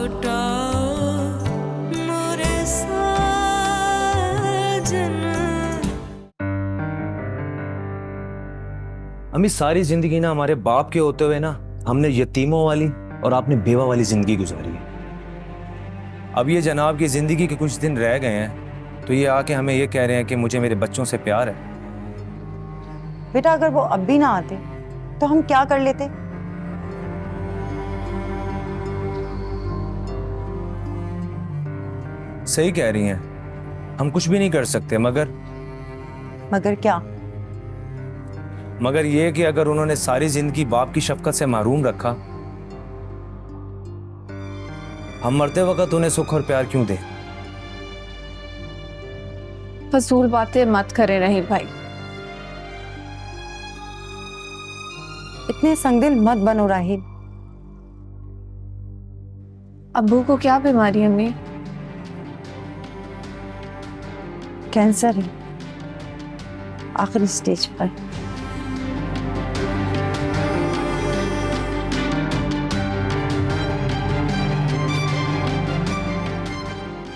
लौटाओ मोरे साजन। अम्मी सारी जिंदगी ना हमारे बाप के होते हुए ना हमने यतीमों वाली और आपने बेवा वाली जिंदगी गुजारी है। अब ये जनाब की जिंदगी के कुछ दिन रह गए हैं तो ये आके हमें ये कह रहे हैं कि मुझे मेरे बच्चों से प्यार है। बेटा अगर वो अब भी ना आते तो हम क्या कर लेते? सही कह रही हैं, हम कुछ भी नहीं कर सकते मगर क्या? मगर ये कि अगर उन्होंने सारी जिंदगी बाप की शफकत से महरूम रखा, हम मरते वक्त उन्हें सुख और प्यार क्यों दें? फजूल बातें मत करें रहील भाई। इतने संगदिल मत बनो राहिल। अब्बू को क्या बीमारी है अम्मी? कैंसर है, आखिरी स्टेज पर।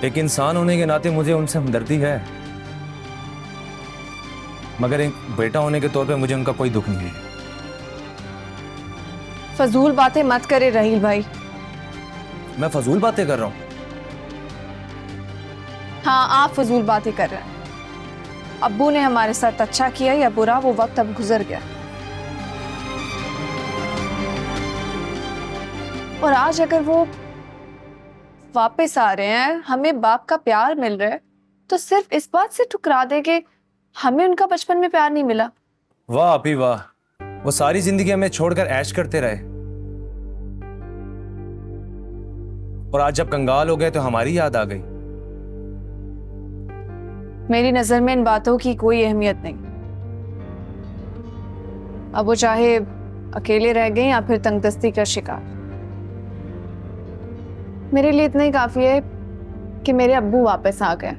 एक इंसान होने के नाते मुझे उनसे हमदर्दी है, मगर एक बेटा होने के तौर पे मुझे उनका कोई दुख नहीं है। फजूल बातें मत करे रहील भाई। मैं फजूल बातें कर रहा हूं? हाँ, आप फजूल बातें कर रहे हैं। अब्बू ने हमारे साथ अच्छा किया या बुरा, वो वक्त अब गुजर गया। और आज अगर वो वापस आ रहे हैं, हमें बाप का प्यार मिल रहा है, तो सिर्फ इस बात से ठुकरा दे कि हमें उनका बचपन में प्यार नहीं मिला। वाह अपी वाह, वो सारी जिंदगी हमें छोड़कर ऐश करते रहे और आज जब कंगाल हो गए तो हमारी याद आ गई। मेरी नजर में इन बातों की कोई अहमियत नहीं। अब वो चाहे अकेले रह गए या फिर तंगदस्ती का शिकार, मेरे लिए इतना ही काफी है कि मेरे अब्बू वापस आ गए।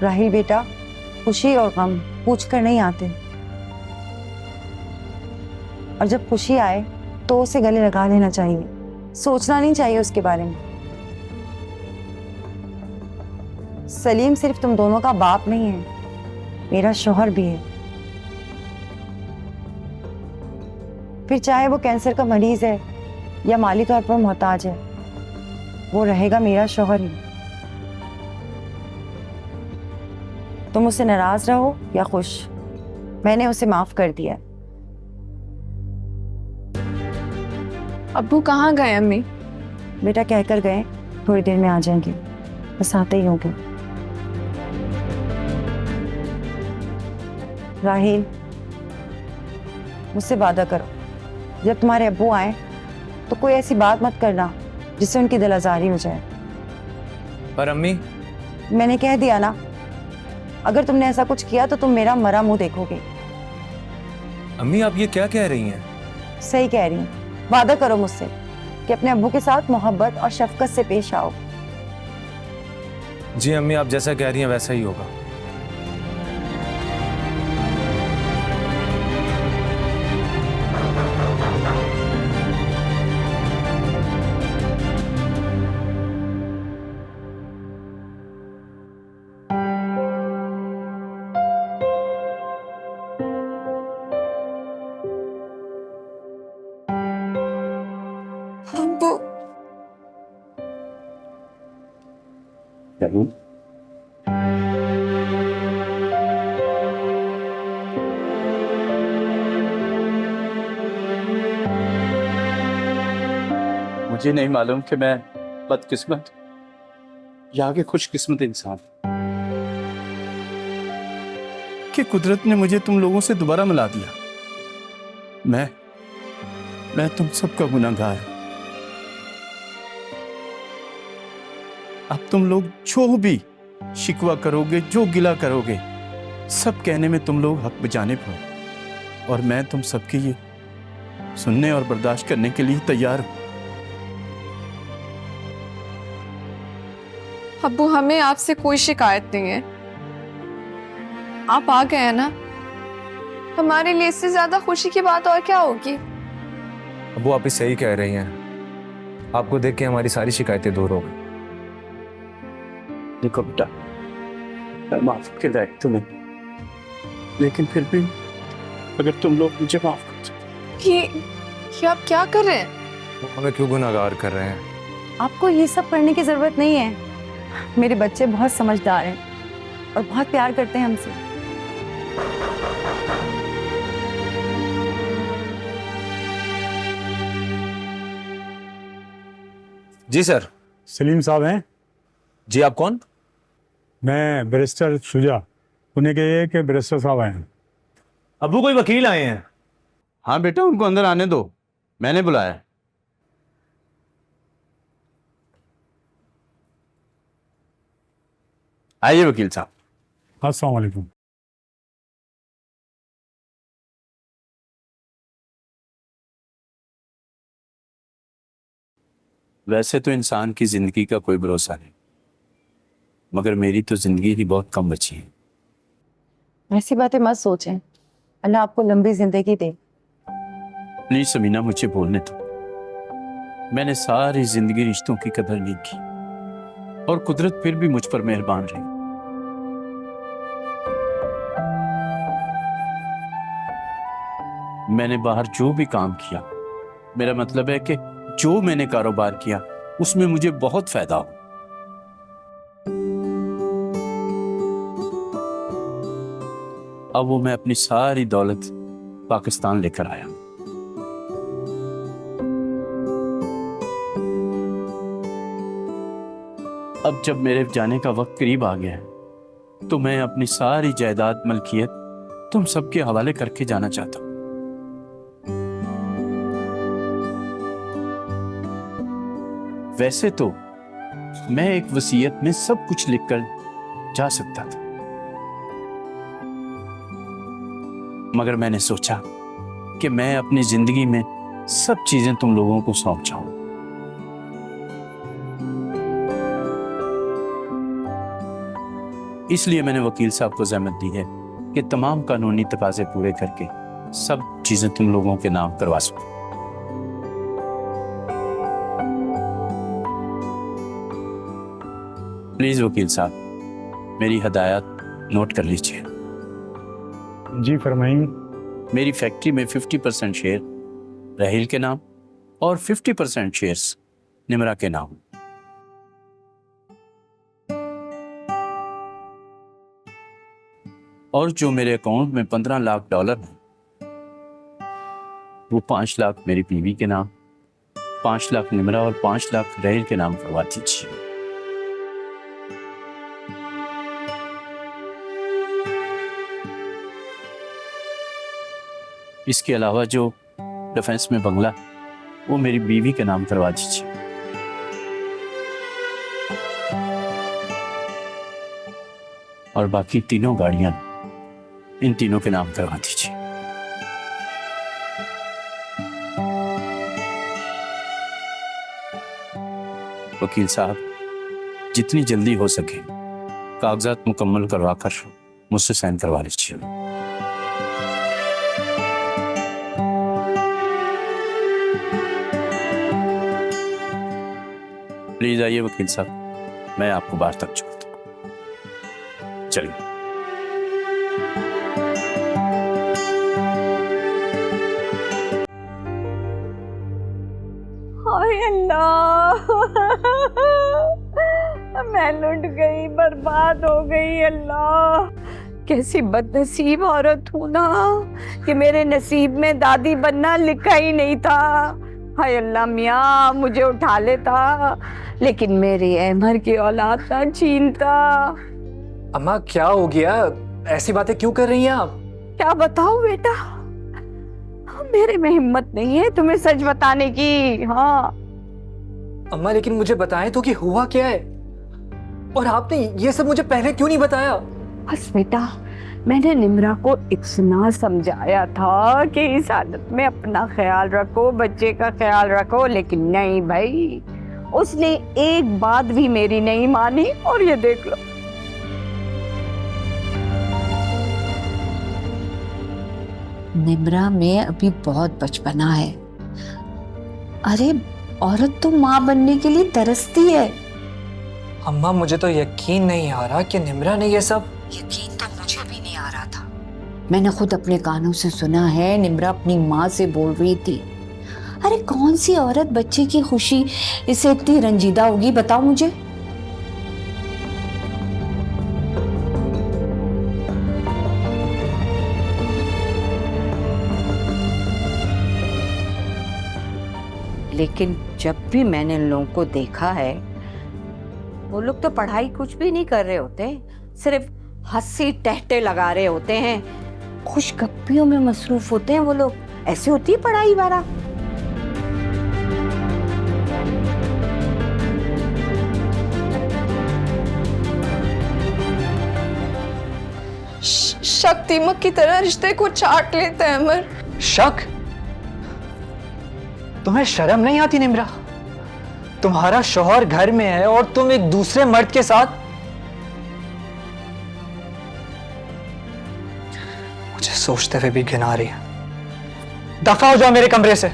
राहिल बेटा, खुशी और गम पूछ कर नहीं आते, और जब खुशी आए तो उसे गले लगा लेना चाहिए, सोचना नहीं चाहिए उसके बारे में। सलीम सिर्फ तुम दोनों का बाप नहीं है, मेरा शौहर भी है। फिर चाहे वो कैंसर का मरीज है या माली तौर पर मोहताज है, वो रहेगा मेरा शौहर ही। तुम उससे नाराज रहो या खुश, मैंने उसे माफ कर दिया। अब्बू कहाँ गए अम्मी? बेटा कहकर गए थोड़ी देर में आ जाएंगे, बस आते ही होंगे। राहिल, मुझसे वादा करो, जब तुम्हारे अब्बू आए तो कोई ऐसी बात मत करना जिससे उनकी दिल आजारी हो जाए। पर अम्मी, मैंने कह दिया ना, अगर तुमने ऐसा कुछ किया तो तुम मेरा मरा मुंह देखोगे। अम्मी आप ये क्या कह रही हैं? सही कह रही हूँ, वादा करो मुझसे कि अपने अब्बू के साथ मोहब्बत और शफकत से पेश आओ। जी अम्मी, आप जैसा कह रही हैं वैसा ही होगा। अब्बू, मुझे नहीं मालूम कि मैं बदकिस्मत या कि खुशकिस्मत इंसान कि कुदरत ने मुझे तुम लोगों से दोबारा मिला दिया। मैं तुम सबका गुनहगार। अब तुम लोग जो भी शिकवा करोगे, जो गिला करोगे, सब कहने में तुम लोग हक बजाने पर, और मैं तुम सबकी ये सुनने और बर्दाश्त करने के लिए तैयार हूं। अब्बू, हमें आपसे कोई शिकायत नहीं है। आप आ गए हैं ना, हमारे लिए इससे ज्यादा खुशी की बात और क्या होगी। अब वो आप ही सही कह रही हैं, आपको देख के हमारी सारी शिकायतें दूर हो गई। देखो बेटा, मैं माफ के लायक तो नहीं, लेकिन फिर भी अगर तुम लोग मुझे माफ कर दो। ये आप क्या कर रहे हैं? वो हमें क्यों गुनाहगार कर रहे हैं? आपको ये सब करने की जरूरत नहीं है। मेरे बच्चे बहुत समझदार हैं और बहुत प्यार करते हैं हमसे। जी सर। सलीम साहब हैं? जी, आप कौन? मैं बैरिस्टर शुजा। उन्हें कहिए कि बैरिस्टर साहब आए हैं। अबू कोई वकील आए हैं। हाँ बेटा, उनको अंदर आने दो, मैंने बुलाया। आइए वकील साहब। अस्सलाम वालेकुम। वैसे तो इंसान की जिंदगी का कोई भरोसा नहीं, मगर मेरी तो जिंदगी ही बहुत कम बची है। ऐसी बातें मत सोचें। अल्लाह आपको लंबी जिंदगी दे। प्लीज समीना, मुझे बोलने दो। मैंने सारी जिंदगी रिश्तों की कदर नहीं की और कुदरत फिर भी मुझ पर मेहरबान रही। मैंने बाहर जो भी काम किया, मेरा मतलब है कि जो मैंने कारोबार किया उसमें मुझे बहुत फायदा हो। अब वो मैं अपनी सारी दौलत पाकिस्तान लेकर आया। अब जब मेरे जाने का वक्त करीब आ गया है, तो मैं अपनी सारी जायदाद मलकियत तुम सबके हवाले करके जाना चाहता हूं। वैसे तो मैं एक वसीयत में सब कुछ लिखकर जा सकता था, मगर मैंने सोचा कि मैं अपनी जिंदगी में सब चीजें तुम लोगों को सौंप जाऊं। इसलिए मैंने वकील साहब को ज़हमत दी है कि तमाम कानूनी तकाजे पूरे करके सब चीजें तुम लोगों के नाम करवा सकूं। प्लीज वकील साहब, मेरी हदायत नोट कर लीजिए। जी फरमाइए। मेरी फैक्ट्री में 50% शेयर राहिल के नाम और 50% शेयर्स निमरा के नाम। और जो मेरे अकाउंट में $15 लाख हैं, वो 5 लाख मेरी बीवी के नाम, 5 लाख निमरा और 5 लाख राहिल के नाम करवा दीजिए। इसके अलावा जो डिफेंस में बंगला, वो मेरी बीवी के नाम करवा दीजिए। और बाकी तीनों गाड़ियां इन तीनों के नाम करवा दीजिए। वकील साहब, जितनी जल्दी हो सके कागजात मुकम्मल करवा कर मुझसे साइन करवा लीजिए। प्लीज आइए वकील साहब, मैं आपको बाहर तक छोड़ता हूं। चलिए। हाय अल्लाह, मैं लुट गई, बर्बाद हो गई। अल्लाह, कैसी बदनसीब औरत हूँ ना कि मेरे नसीब में दादी बनना लिखा ही नहीं था। हाय अल्लाह मियाँ, मुझे उठा लेता, लेकिन मेरी अहमर की औलाद ना छीनता। अम्मा क्या हो गया? ऐसी बातें क्यों कर रही हैं आप? क्या बताऊं बेटा, मेरे में हिम्मत नहीं है तुम्हें सच बताने की। हाँ अम्मा, लेकिन मुझे बताएं तो कि हुआ क्या है, और आपने ये सब मुझे पहले क्यों नहीं बताया? बस बेटा, मैंने निमरा को इतना समझाया था कि इस हालत में अपना ख्याल रखो, बच्चे का ख्याल रखो, लेकिन नहीं भाई, उसने एक बात भी मेरी नहीं मानी। और ये देख लो। निमरा में अभी बहुत बचपना है। अरे औरत तो माँ बनने के लिए तरसती है। अम्मा मुझे तो यकीन नहीं आ रहा कि निम्रा ने ये सब। यकीन तो मुझे भी नहीं आ रहा था। मैंने खुद अपने कानों से सुना है, निम्रा अपनी माँ से बोल रही थी। अरे कौन सी औरत बच्चे की खुशी इससे इतनी रंजीदा होगी, बताओ मुझे। लेकिन जब भी मैंने इन लोगों को देखा है, वो लोग तो पढ़ाई कुछ भी नहीं कर रहे होते, सिर्फ हंसी टहटे लगा रहे होते हैं, खुशगप्पियों में मसरूफ होते हैं वो लोग। ऐसे होती है पढ़ाई वाला। शक दीमक की तरह रिश्ते को चाट लेते हैं अमर। शक? तुम्हें शर्म नहीं आती निम्रा? तुम्हारा शौहर घर में है और तुम एक दूसरे मर्द के साथ। मुझे सोचते हुए भी घिन आ रही है। दफा हो जाओ मेरे कमरे से।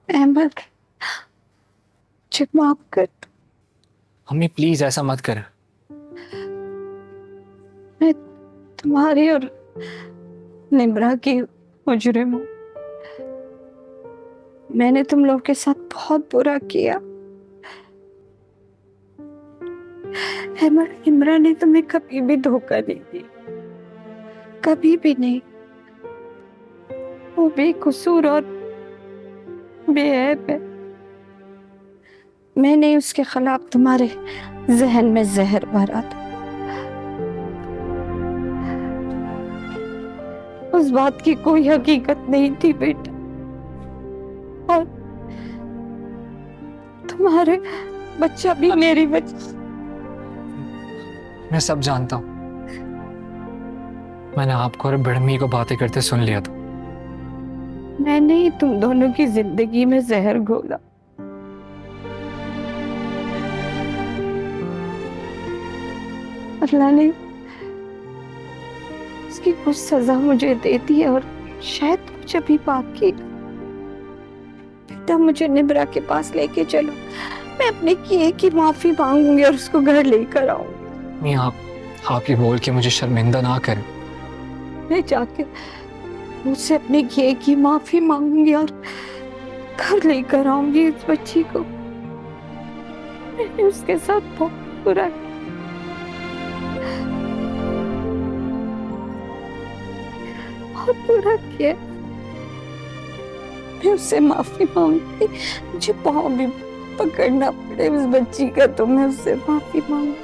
अहमद, मुझे माफ कर। अम्मी प्लीज ऐसा मत कर। मैं तुम्हारी और निम्रा की मुजरिम हूँ। मैंने तुम लोग के साथ बहुत बुरा किया। अहमद, निम्रा ने तुम्हें कभी भी धोखा नहीं दिया, कभी भी नहीं। वो बेकसूर और बेऐब है। मैंने उसके खिलाफ तुम्हारे जहन में जहर भरा था। उस बात की कोई हकीकत नहीं थी बेटा, और तुम्हारे बच्चा भी मेरी वजह। मैं सब जानता हूं। मैंने आपको और बिड़मी को बातें करते सुन लिया था। मैंने ही तुम दोनों की जिंदगी में जहर घोला। अल्लाह ने उसकी कुछ सजा मुझे दे दी है, और शायद कुछ अभी बाकी। बेटा, मुझे निब्रा के पास लेके चलो। मैं अपने किए की माफी मांगूंगी और उसको घर लेकर आऊंगी। नहीं, आप ये बोल के मुझे शर्मिंदा ना करें। मैं जाके मुझसे अपने किए की माफी मांगूंगी और घर लेकर आऊंगी इस बच्ची को। मैंने उसके साथ बहुत बुरा किया, बहुत बुरा किया। मैं उससे माफी मांगती, मुझे पाँव भी पकड़ना पड़े उस बच्ची का, तो मैं उससे माफी मांगू।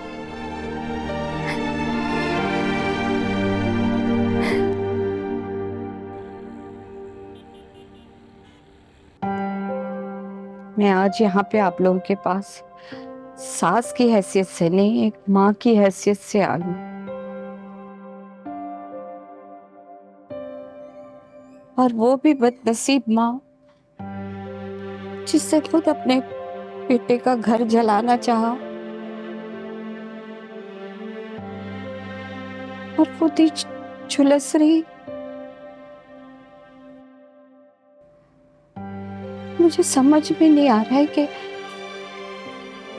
मैं आज यहाँ पे आप लोगों के पास सास की हैसियत से नहीं, एक माँ की हैसियत से आई हूँ। और वो भी बदनसीब माँ जिससे खुद अपने बेटे का घर जलाना चाहा और खुद ही झुलस रही। मुझे समझ में नहीं आ रहा है कि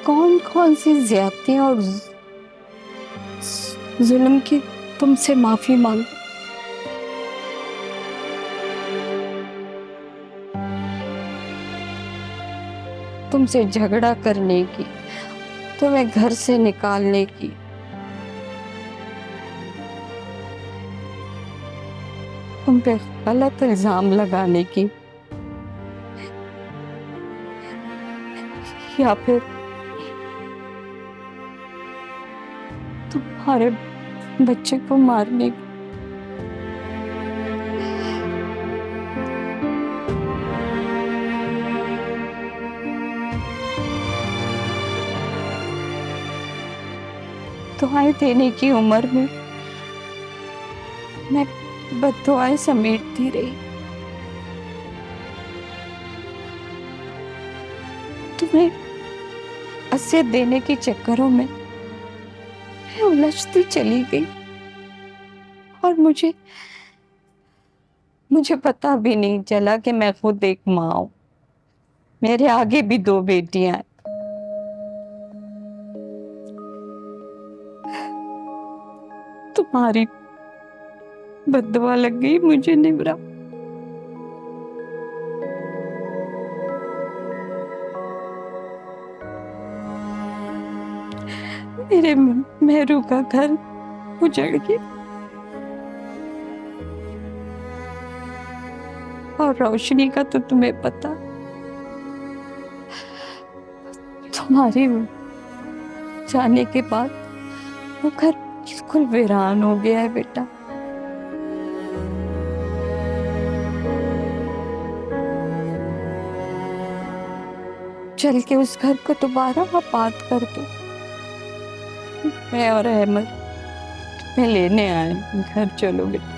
कौन कौन सी ज्यादतियां और जुल्म की तुमसे माफी मांग। तुमसे झगड़ा करने की, तुम्हें घर से निकालने की, तुम पे गलत इल्जाम लगाने की, या फिर तुम्हारे बच्चे को मारने की। दुआएं देने की उम्र में मैं बद्दुआएं समेटती रही। तुम्हें असियत देने के चक्करों में मैं उलझती चली गई और मुझे पता भी नहीं चला कि मैं खुद एक माँ हूं। मेरे आगे भी 2 बेटियां हैं। तुम्हारी बद्दुआ लग गई मुझे निब्रा। मेरे मेहरू का घर उजड़ गया और रोशनी का तो तुम्हें पता। तुम्हारे जाने के बाद वो घर बिल्कुल वीरान हो गया है बेटा। चल के उस घर को दोबारा आबाद कर दो। मैं और अहमद मैं लेने आए, घर चलो बेटा।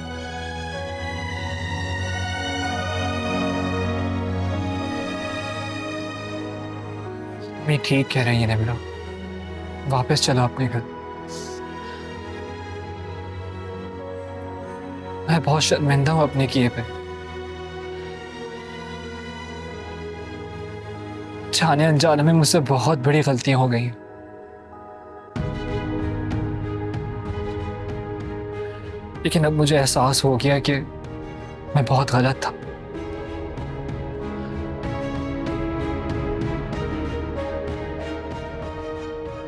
मैं ठीक कह रही है निब्रा, वापस चलो अपने घर। मैं बहुत शर्मिंदा हूं अपने किए पे। जाने अनजाने में मुझसे बहुत बड़ी गलतियां हो गई हैं। लेकिन अब मुझे एहसास हो गया कि मैं बहुत गलत था।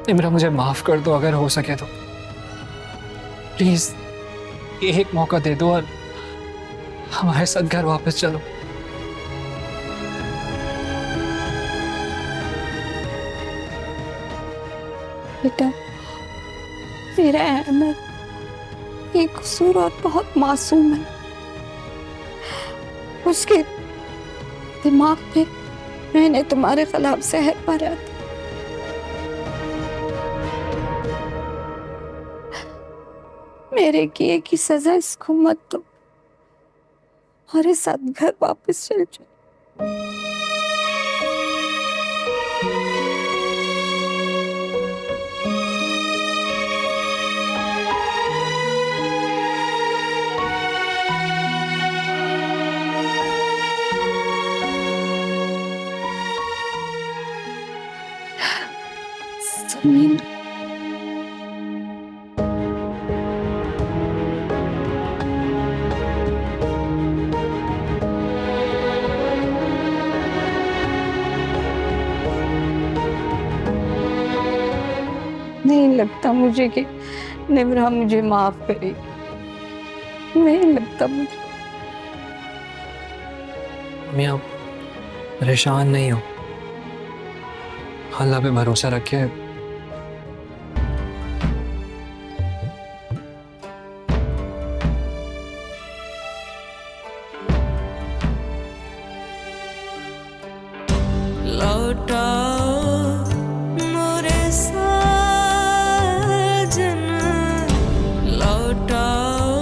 निम्रा मुझे माफ कर दो अगर हो सके तो। प्लीज एक मौका दे दो और हमारे साथ घर वापस चलो। बेटा मेरा अहमद एक कसूर और बहुत मासूम है। उसके दिमाग में मैंने तुम्हारे खिलाफ जहर भरा था। मेरे किए की सजा इसको मत दो। हमारे साथ घर वापस चल जाओ। समीन नहीं लगता मुझे कि निम्रा मुझे माफ करेगी। नहीं लगता मुझे। मैं अब परेशान नहीं हूं, अल्लाह पे भरोसा रखे। लौटाओ मोरे साजन, लौटाओ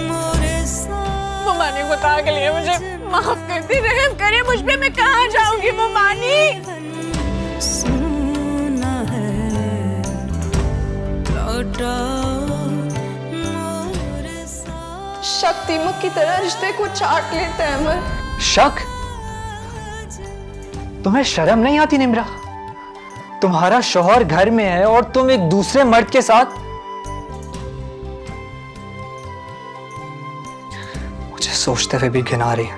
मोरे साजन। मुमानी बता के लिए मुझे माफ करती, रहम करे मुझ पे। मैं कहाँ जाऊंगी मुमानी? सुना है लौटाओ मोरे साजन। शक दीमक की तरह रिश्ते को चाट लेते हैं अमर। शक? तुम्हें शर्म नहीं आती निम्रा? तुम्हारा शौहर घर में है और तुम एक दूसरे मर्द के साथ। मुझे सोचते हुए भी घिना रही है।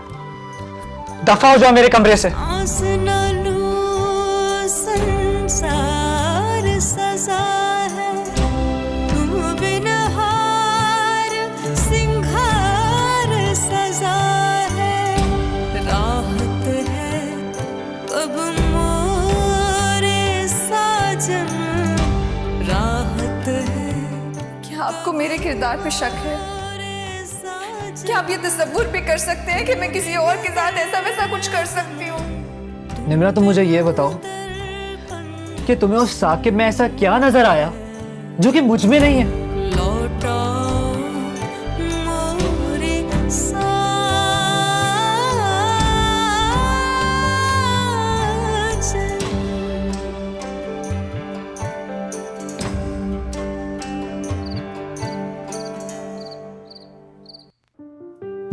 दफा हो जाओ मेरे कमरे से। आस न लूं संसार सजा है, तुम बिन हार सिंगार सजा है। राहत है अब मोरे साजन, राहत है। क्या आपको मेरे किरदार पे शक है? क्या आप ये तसव्वुर भी कर सकते हैं कि मैं किसी और के साथ ऐसा वैसा कुछ कर सकती हूँ? निम्रा तुम मुझे ये बताओ कि तुम्हें उस साकिब में ऐसा क्या नजर आया जो कि मुझ में नहीं है? लौटाओ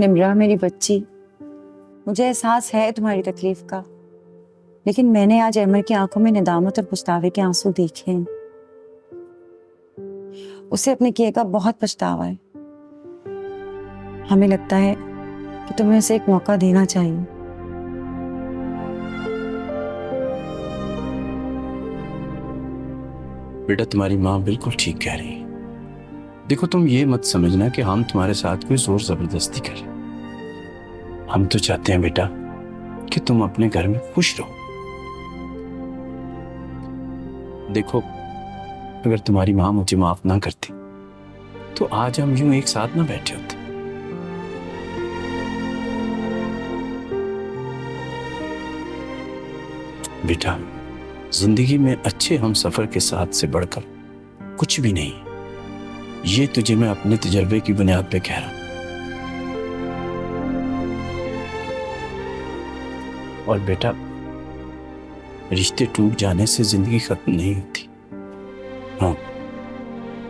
निम्रा मेरी बच्ची, मुझे एहसास है तुम्हारी तकलीफ का, लेकिन मैंने आज अमर की आंखों में निदामत और पछतावे के आंसू देखे हैं। उसे अपने किए का बहुत पछतावा है। हमें लगता है कि तुम्हें उसे एक मौका देना चाहिए। बेटा, तुम्हारी माँ बिल्कुल ठीक कह रही है। देखो, तुम ये मत समझना कि हम तुम्हारे साथ कोई जोर जबरदस्ती करें। हम तो चाहते हैं बेटा कि तुम अपने घर में खुश रहो। देखो, अगर तुम्हारी माँ मुझे माफ ना करती तो आज हम यूं एक साथ ना बैठे होते। बेटा, जिंदगी में अच्छे हम सफर के साथ से बढ़कर कुछ भी नहीं है। ये तुझे मैं अपने तजर्बे की बुनियाद पे कह रहा हूं। और बेटा, रिश्ते टूट जाने से जिंदगी खत्म नहीं होती। हाँ,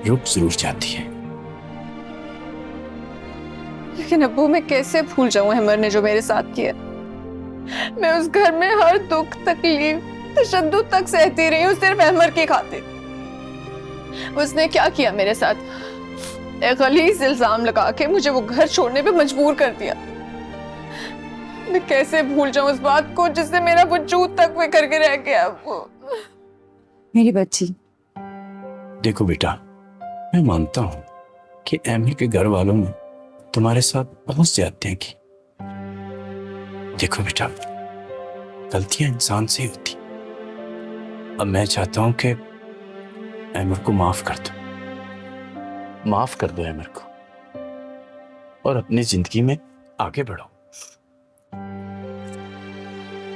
रुक जरूर जाती है। लेकिन अब्बू, मैं कैसे भूल जाऊं अहमर ने जो मेरे साथ किया। मैं उस घर में हर दुख तकलीफ तशद्दुद तक सहती रही हूँ सिर्फ अहमर की खातिर। उसने क्या किया मेरे साथ? एक गलीज़ इल्जाम लगा के मुझे वो घर छोड़ने पे मजबूर कर दिया। मैं कैसे भूल जाऊं उस बात को जिससे मेरा वजूद तक वे करके रह गया। वो मेरी बच्ची, देखो बेटा, मैं मानता हूं कि अहमर के घर वालों ने तुम्हारे साथ बहुत ज्यादतियां की। देखो बेटा, गलतियां इंसान से ही होती। अब मैं चाहता हूं कि अहमर को माफ कर दो। माफ कर दो अहमर को और अपनी जिंदगी में आगे बढ़ो।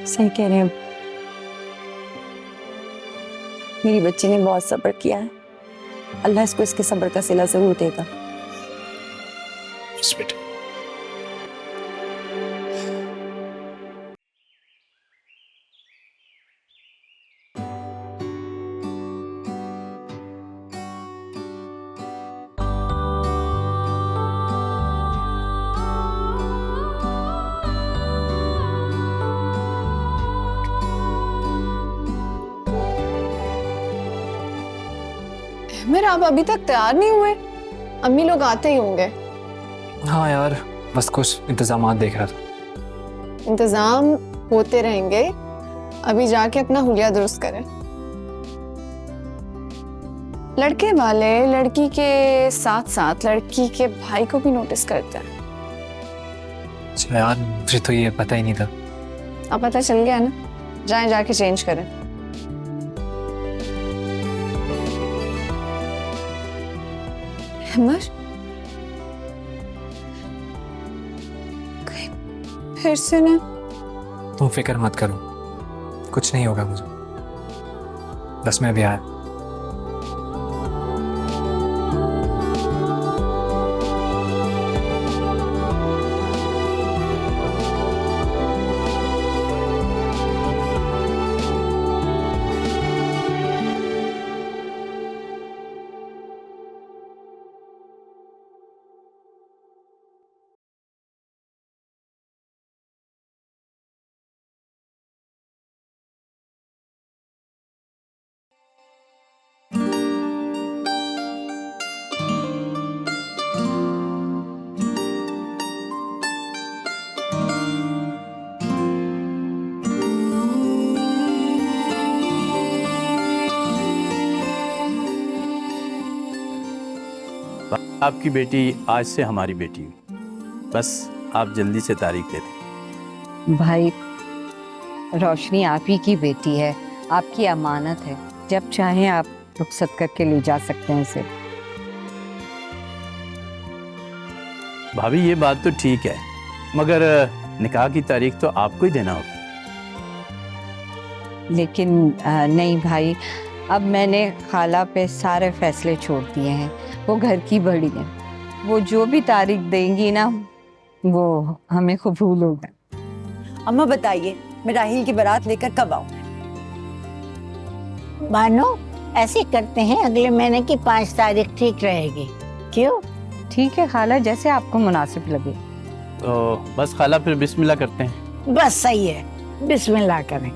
सही कह रहे हैं। मेरी बच्ची ने बहुत सब्र किया है। अल्लाह इसको इसके सब्र का सिला जरूर देगा। बस बेटा। मेरा आप अभी तक तैयार नहीं हुए? अम्मी लोग आते ही होंगे। हाँ यार, बस कुछ इंतजाम देख रहा था। इंतजाम होते रहेंगे, अभी जाके अपना हुलिया दुरुस्त करें। लड़के वाले लड़की के साथ साथ लड़की के भाई को भी नोटिस करते हैं। अच्छा यार, मुझे तो ये पता ही नहीं था। अब पता चल गया ना, जाएं जाके चेंज करें। अहमर, फिर से ना? तुम फिक्र मत करो, कुछ नहीं होगा मुझे। बस मैं भी आया। आपकी बेटी आज से हमारी बेटी हुई। बस आप जल्दी से तारीख दे दें। भाई, रोशनी आप ही की बेटी है, आपकी अमानत है। जब चाहें आप रुखसत करके ले जा सकते हैं इसे। भाभी, ये बात तो ठीक है, मगर निकाह की तारीख तो आपको ही देना होगा। लेकिन नहीं भाई, अब मैंने खाला पे सारे फैसले छोड़ दिए हैं। वो घर की बड़ी है, वो जो भी तारीख देंगी ना, वो हमें कबूल होगा। अम्मा बताइए, मैं राहिल की बारात लेकर कब आऊं? मानो ऐसे करते हैं, अगले महीने की 5 तारीख ठीक रहेगी। क्यों? ठीक है खाला, जैसे आपको मुनासिब लगे। तो बस खाला फिर बिस्मिल्लाह करते हैं। बस सही है, बिस्मिल्लाह करें।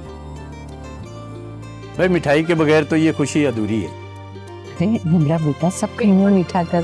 भाई मिठाई के बगैर तो ये खुशी अधूरी है। अरे निम्रा बेटा सबका मुंह मीठा कर